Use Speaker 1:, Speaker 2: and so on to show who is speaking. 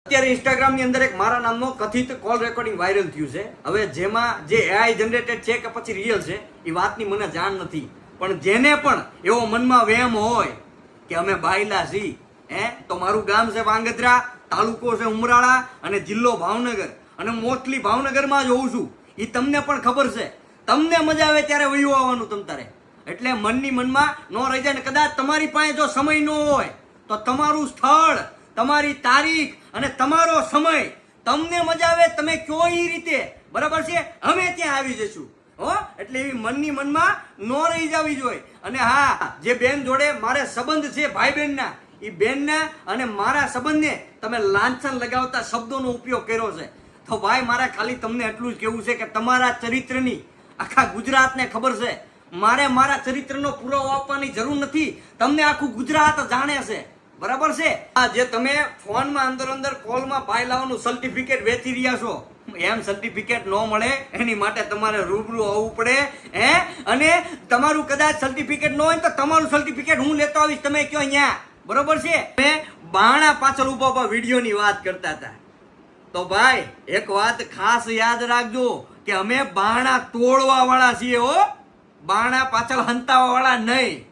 Speaker 1: અત્યારે ઇન્સ્ટાગ્રામ ની અંદર એક મારા નામનો કથિત કોલ રેકોર્ડિંગ વાયરલ થયું છે. હવે જેમાં જે એઆઈ જનરેટેડ છે કે પછી રિયલ છે એ વાતની મને જાણ નથી, પણ જેને પણ એવો મનમાં વહેમ હોય કે અમે બાયલા છીએ, તો મારું ગામ છે વાંગધ્રા, તાલુકો છે ઉમરાળા અને જિલ્લો ભાવનગર, અને મોસ્ટલી ભાવનગરમાં જ હોઉં છું. એ તમને પણ ખબર છે. તમને મજા આવે ત્યારે વયું આવવાનું તમ તારે, એટલે મનની મનમાં ન રહી જાય. ને કદાચ તમારી પાસે જો સમય ન હોય તો તમારું સ્થળ, તમારી તારીખ અને તમારો સમય તમને મજા આવે તમે કયો એ રીતે, બરાબર છે, અમે ત્યાં આવી જઈશું. હો, એટલે એવી મનની મનમાં ન રહી જવી જોઈએ. અને હા, જે બેન જોડે મારે સંબંધ છે ભાઈ બહેનના, એ બેનના અને મારા સંબંધને તમે લાંછન લગાવતા શબ્દોનો ઉપયોગ કર્યો છે, તો ભાઈ મારે ખાલી તમને એટલું જ કહેવું છે કે તમારા ચરિત્રની આખા ગુજરાતને ખબર છે. મારે મારા ચરિત્રનો પુરાવો આપવાની જરૂર નથી, તમને આખું ગુજરાત જાણે છે, બરાબર છે. આ જે તમે ફોનમાં અંદર કોલમાં ભાઈ લાવવાનું સર્ટિફિકેટ વેચી રહ્યા છો, એમ સર્ટિફિકેટ ન મળે એની માટે તમારે રૂબરૂ આવવું પડે. અને તમારું કદાચ સર્ટિફિકેટ ન હોય તો તમારું સર્ટિફિકેટ હું લેતો આવીશ, તમે કયો અહીંયા, બરોબર છે. તમે બાણા પાછળ ઉભા વિડીયોની વાત કરતા હતા, તો ભાઈ એક વાત ખાસ યાદ રાખજો કે અમે બાણા તોડવા વાળા છીએ, બાણા પાછળ હંતાવા વાળા નહીં.